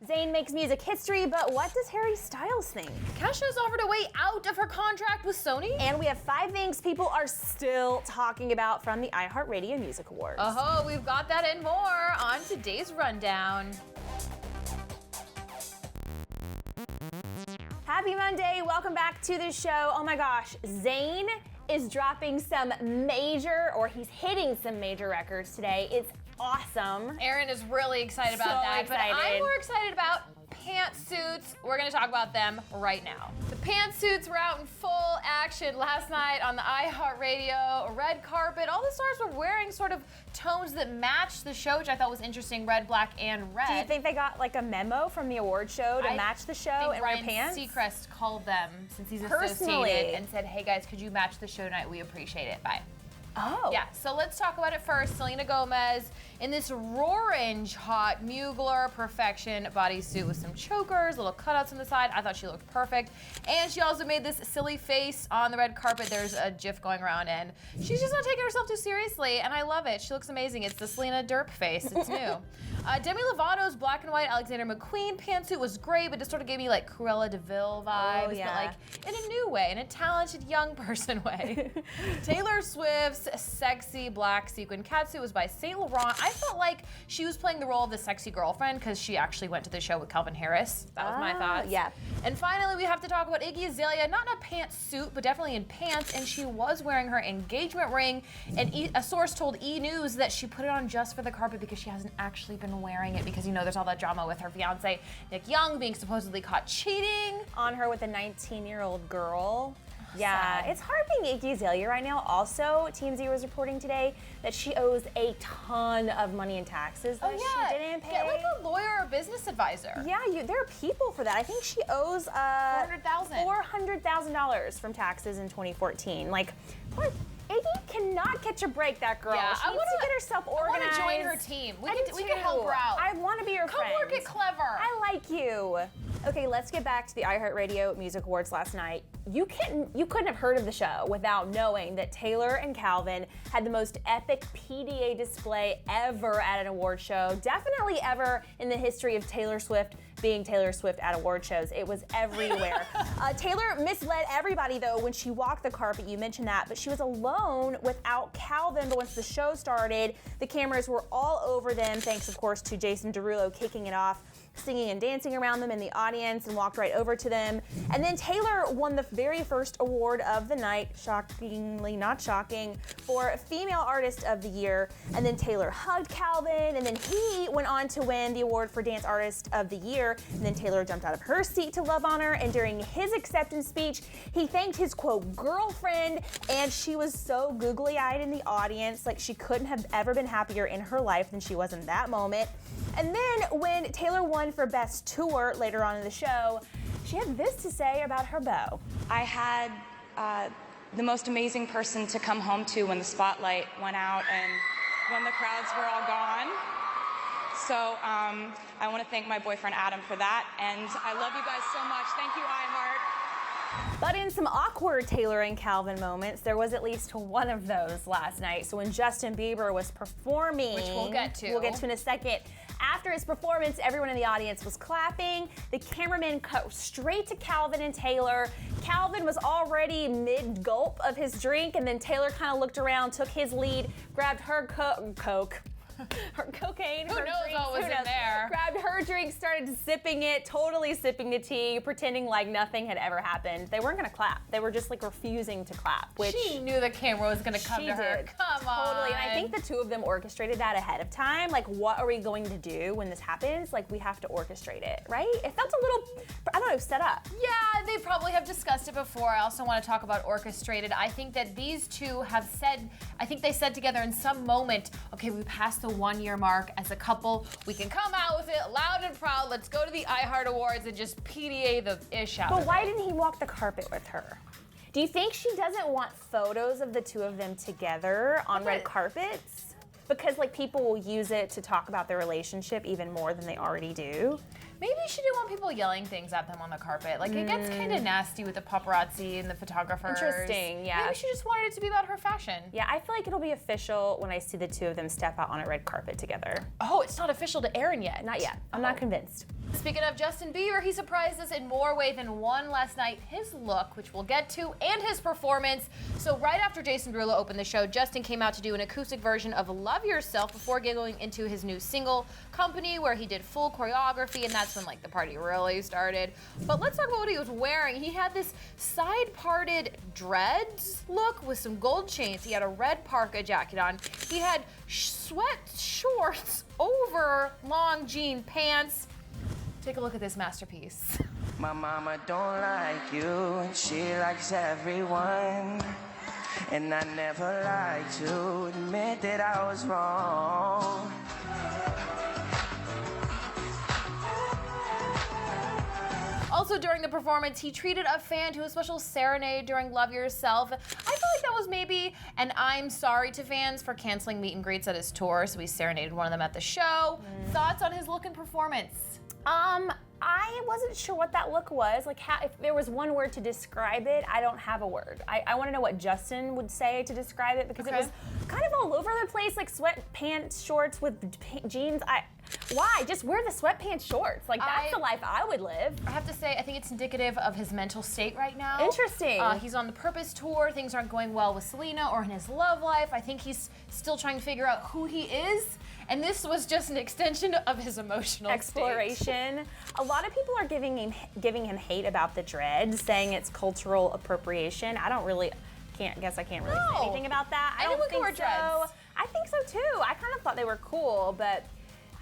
Zayn makes music history, but what does Harry Styles think? Kesha's offered a way out of her contract with Sony. And we have 5 things people are still talking about from the iHeartRadio Music Awards. Oh, we've got that and more on today's rundown. Happy Monday, welcome back to the show. Oh my gosh, Zayn is dropping some major, or he's hitting some major records today. It's awesome. Erin is really excited about that, but I'm more excited about pantsuits. We're gonna talk about them right now. The pantsuits were out in full action last night on the iHeartRadio red carpet. All the stars were wearing sort of tones that matched the show, which I thought was interesting, red, black, and red. Do you think they got like a memo from the award show to match the show and wear pants? Ryan Seacrest called them, since he's associated, and said, hey guys, could you match the show tonight? We appreciate it. Bye. Oh. Yeah, so let's talk about it first. Selena Gomez in this orange hot Mugler perfection bodysuit with some chokers, little cutouts on the side. I thought she looked perfect. And she also made this silly face on the red carpet. There's a gif going around and she's just not taking herself too seriously, and I love it. She looks amazing. It's the Selena derp face. It's new. Demi Lovato's black and white Alexander McQueen pantsuit was great, but it sort of gave me like Cruella de Vil vibes, but like in a new way, in a talented young person way. Taylor Swift's sexy black sequin catsuit was by Saint Laurent. I felt like she was playing the role of the sexy girlfriend because she actually went to the show with Calvin Harris. That was my thoughts. Yeah. And finally, we have to talk about Iggy Azalea, not in a pantsuit, but definitely in pants, and she was wearing her engagement ring, and a source told E! News that she put it on just for the carpet because she hasn't actually been wearing it because, you know, there's all that drama with her fiance, Nick Young, being supposedly caught cheating on her with a 19-year-old girl. Yeah, Sad. it's hard being Iggy Azalea right now. Also, TMZ was reporting today that she owes a ton of money in taxes that she didn't pay. Get like a lawyer or business advisor. Yeah, there are people for that. I think she owes $400,000 from taxes in 2014. Like, what? Iggy cannot catch a break, that girl. Yeah, she needs to get herself organized. I want to join her team. We can help her out. I want to be your friend. Come work at Clevver. I like you. Okay, let's get back to the iHeartRadio Music Awards last night. You couldn't have heard of the show without knowing that Taylor and Calvin had the most epic PDA display ever at an award show. Definitely ever in the history of Taylor Swift being Taylor Swift at award shows. It was everywhere. Taylor misled everybody though when she walked the carpet. You mentioned that, but she was alone without Calvin. But once the show started, the cameras were all over them, thanks of course to Jason Derulo kicking it off, singing and dancing around them in the audience, and walked right over to them. And then Taylor won the very first award of the night, shockingly not shocking, for Female Artist of the Year. And then Taylor hugged Calvin, and then he went on to win the award for Dance Artist of the Year. And then Taylor jumped out of her seat to love on her, and during his acceptance speech, he thanked his quote girlfriend, and she was so googly-eyed in the audience, like she couldn't have ever been happier in her life than she was in that moment. And then when Taylor won for Best Tour later on in the show, she had this to say about her beau. I had the most amazing person to come home to when the spotlight went out and when the crowds were all gone. So I want to thank my boyfriend Adam for that, and I love you guys so much. Thank you, iHeart. But in some awkward Taylor and Calvin moments, there was at least one of those last night. So when Justin Bieber was performing, which we'll get to in a second, after his performance, everyone in the audience was clapping. The cameraman cut straight to Calvin and Taylor. Calvin was already mid-gulp of his drink, and then Taylor kind of looked around, took his lead, grabbed her Coke. Her cocaine, Who her knows drinks, what was in there? Grabbed her drink, started sipping it, totally sipping the tea, pretending like nothing had ever happened. They weren't gonna clap. They were just like refusing to clap. Which she knew the camera was gonna come to her. Come on. Totally. And I think the two of them orchestrated that ahead of time. Like, what are we going to do when this happens? Like, we have to orchestrate it, right? It felt a little, I don't know, set up. Yeah, they probably have discussed it before. I also want to talk about orchestrated. I think that these two have said, I think they said together in some moment, okay, we passed the 1 year mark as a couple. We can come out with it loud and proud. Let's go to the iHeart Awards and just PDA the ish out. But why didn't he walk the carpet with her? Do you think she doesn't want photos of the two of them together on red carpets? Because like people will use it to talk about their relationship even more than they already do. Maybe she didn't want people yelling things at them on the carpet. Like it gets kind of nasty with the paparazzi and the photographers. Interesting, yeah. Maybe she just wanted it to be about her fashion. Yeah, I feel like it'll be official when I see the two of them step out on a red carpet together. Oh, it's not official to Erin yet. Not yet. I'm not convinced. Speaking of Justin Bieber, he surprised us in more ways than one last night. His look, which we'll get to, and his performance. So right after Jason Derulo opened the show, Justin came out to do an acoustic version of Love Yourself before going into his new single, Company, where he did full choreography, and that's when the party really started. But let's talk about what he was wearing. He had this side-parted dreads look with some gold chains. He had a red parka jacket on. He had sweat shorts over long jean pants. Take a look at this masterpiece. My mama don't like you, and she likes everyone. And I never like to admit that I was wrong. Also during the performance, he treated a fan to a special serenade during Love Yourself. I feel like that was maybe an I'm sorry to fans for canceling meet and greets at his tour, so he serenaded one of them at the show. Thoughts on his look and performance? I wasn't sure what that look was. If there was one word to describe it, I don't have a word. I want to know what Justin would say to describe it, because it was kind of all over the place, like sweatpants, shorts with jeans. Why? Just wear the sweatpants shorts. That's the life I would live. I have to say, I think it's indicative of his mental state right now. Interesting. He's on the Purpose tour. Things aren't going well with Selena or in his love life. I think he's still trying to figure out who he is. And this was just an extension of his emotional exploration. State. A lot of people are giving him hate about the dreads, saying it's cultural appropriation. I can't really say anything about that. I don't think wear dreads. I think so too. I kind of thought they were cool, but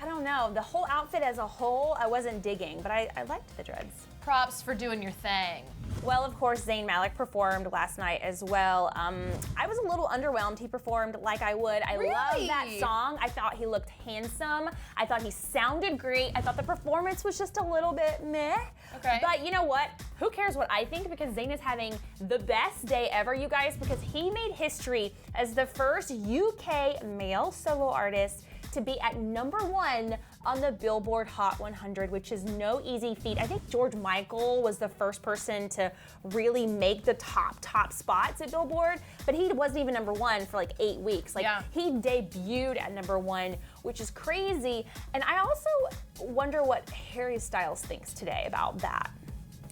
I don't know. The whole outfit as a whole, I wasn't digging, but I liked the dreads. Props for doing your thing. Well, of course, Zayn Malik performed last night as well. I was a little underwhelmed. He performed like I would. I love that song. I thought he looked handsome. I thought he sounded great. I thought the performance was just a little bit meh. Okay. But you know what? Who cares what I think? Because Zayn is having the best day ever, you guys, because he made history as the first UK male solo artist to be at #1 on the Billboard Hot 100, which is no easy feat. I think George Michael was the first person to really make the top spots at Billboard, but he wasn't even #1 for 8 weeks. He debuted at #1, which is crazy. And I also wonder what Harry Styles thinks today about that.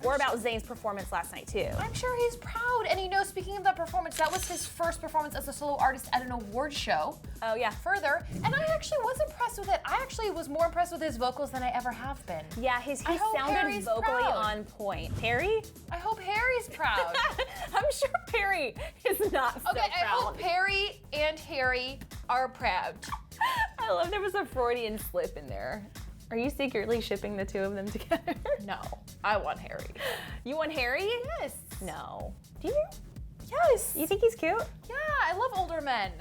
Or about Zayn's performance last night too. I'm sure he's proud. And speaking of that performance, that was his first performance as a solo artist at an award show. Oh yeah. Further, and I actually was impressed with it. I actually was more impressed with his vocals than I ever have been. Yeah, he sounded vocally on point. Harry? I hope Harry's proud. I'm sure Harry is not so proud. I hope Perry and Harry are proud. I love there was a Freudian slip in there. Are you secretly shipping the two of them together? No, I want Harry. You want Harry? Yes. No. Do you? Yes. You think he's cute? Yeah, I love older men.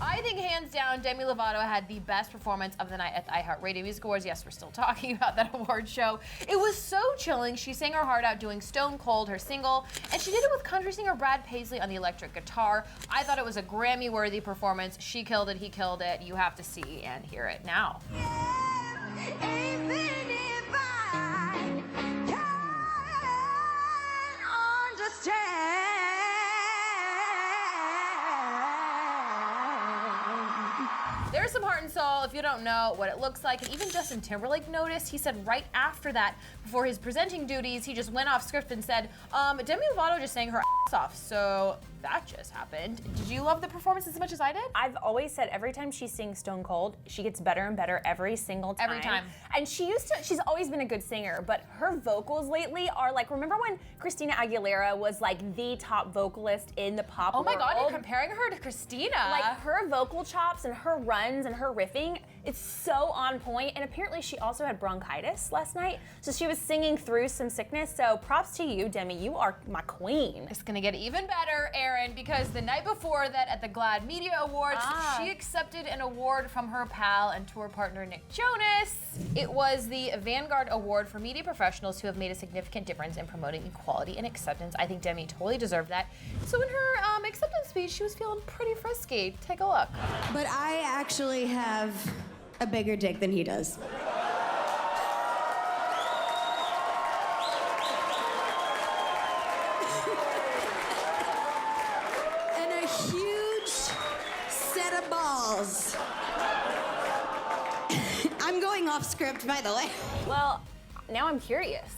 I think hands down, Demi Lovato had the best performance of the night at the iHeartRadio Music Awards. Yes, we're still talking about that award show. It was so chilling. She sang her heart out doing Stone Cold, her single, and she did it with country singer Brad Paisley on the electric guitar. I thought it was a Grammy-worthy performance. She killed it, he killed it. You have to see and hear it now. There's some heart and soul if you don't know what it looks like. And even Justin Timberlake noticed. He said right after that, before his presenting duties, he just went off script and said, Demi Lovato just sang her ass off. So that just happened. Did you love the performance as much as I did? I've always said every time she sings Stone Cold, she gets better and better every single time. Every time. And she's always been a good singer, but her vocals lately are remember when Christina Aguilera was the top vocalist in the pop world? Oh my God, you're comparing her to Christina. Her vocal chops and her runs and her riffing, it's so on point. And apparently she also had bronchitis last night, so she was singing through some sickness. So props to you, Demi. You are my queen. It's gonna get even better, Erin, because the night before that at the GLAAD Media Awards, she accepted an award from her pal and tour partner Nick Jonas. It was the Vanguard Award for media professionals who have made a significant difference in promoting equality and acceptance. I think Demi totally deserved that. So in her acceptance speech, she was feeling pretty frisky. Take a look. But I actually have a bigger dick than he does. And a huge set of balls. I'm going off script, by the way. Well, now I'm curious.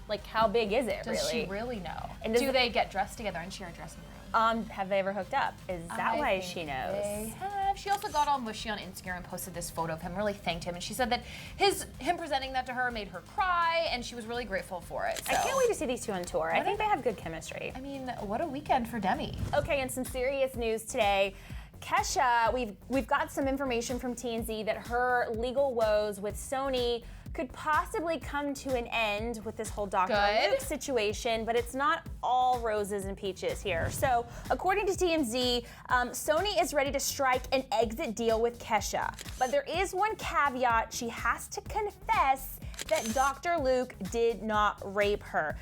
Like, how big is it, Does really? she really know? And do they get dressed together and share a dressing room? Have they ever hooked up? Is that why she knows? They have. She also got all mushy on Instagram and posted this photo of him, really thanked him, and she said that him presenting that to her made her cry, and she was really grateful for it. So. I can't wait to see these two on tour. I think they have good chemistry. I mean, what a weekend for Demi. Okay, and some serious news today. Kesha, we've got some information from TMZ that her legal woes with Sony could possibly come to an end with this whole Dr. Luke situation, but it's not all roses and peaches here. So, according to TMZ, Sony is ready to strike an exit deal with Kesha, but there is one caveat: she has to confess that Dr. Luke did not rape her.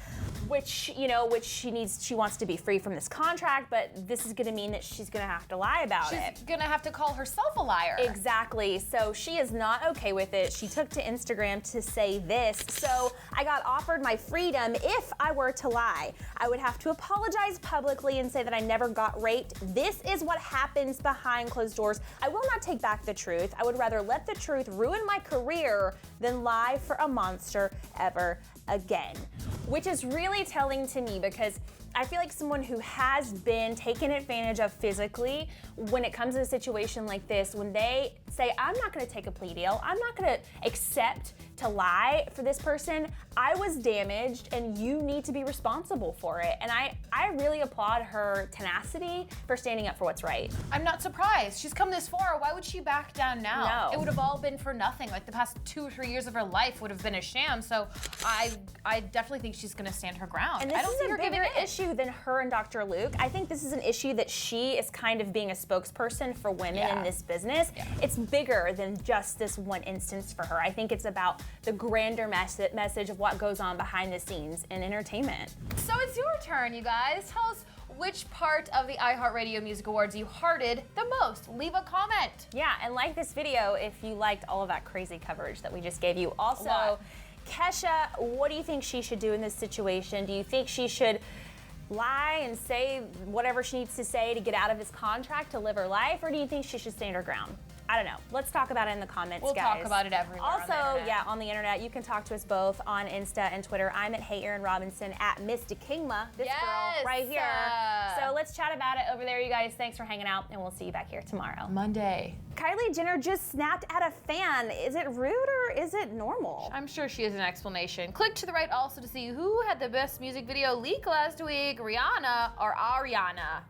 Which she wants to be free from this contract, but this is gonna mean that she's gonna have to lie about it. She's gonna have to call herself a liar. Exactly, so she is not okay with it. She took to Instagram to say this: so I got offered my freedom if I were to lie. I would have to apologize publicly and say that I never got raped. This is what happens behind closed doors. I will not take back the truth. I would rather let the truth ruin my career than lie for a monster ever again. Which is really telling to me, because I feel like someone who has been taken advantage of physically, when it comes to a situation like this, when they say, I'm not gonna take a plea deal, I'm not gonna accept to lie for this person, I was damaged and you need to be responsible for it. And I really applaud her tenacity for standing up for what's right. I'm not surprised. She's come this far. Why would she back down now? No. It would have all been for nothing. Like the past 2 or 3 years of her life would have been a sham. So I definitely think she's gonna stand her ground. And this I don't is see a her giving bigger in. issue than her and Dr. Luke. I think this is an issue that she is kind of being a spokesperson for women in this business. Yeah. It's bigger than just this one instance for her. I think it's about the grander message of what goes on behind the scenes in entertainment. So it's your turn, you guys. Tell us which part of the iHeartRadio Music Awards you hearted the most. Leave a comment. Yeah, and like this video if you liked all of that crazy coverage that we just gave you. Also, Kesha, what do you think she should do in this situation? Do you think she should lie and say whatever she needs to say to get out of this contract to live her life, or do you think she should stand her ground? I don't know. Let's talk about it in the comments, guys. We'll talk about it everywhere. Also, on the internet, you can talk to us both on Insta and Twitter. I'm at Hey Erin Robinson, at Mystic Kingma, this girl right here. So let's chat about it over there, you guys. Thanks for hanging out, and we'll see you back here tomorrow. Monday. Kylie Jenner just snapped at a fan. Is it rude or is it normal? I'm sure she has an explanation. Click to the right also to see who had the best music video leak last week, Rihanna or Ariana.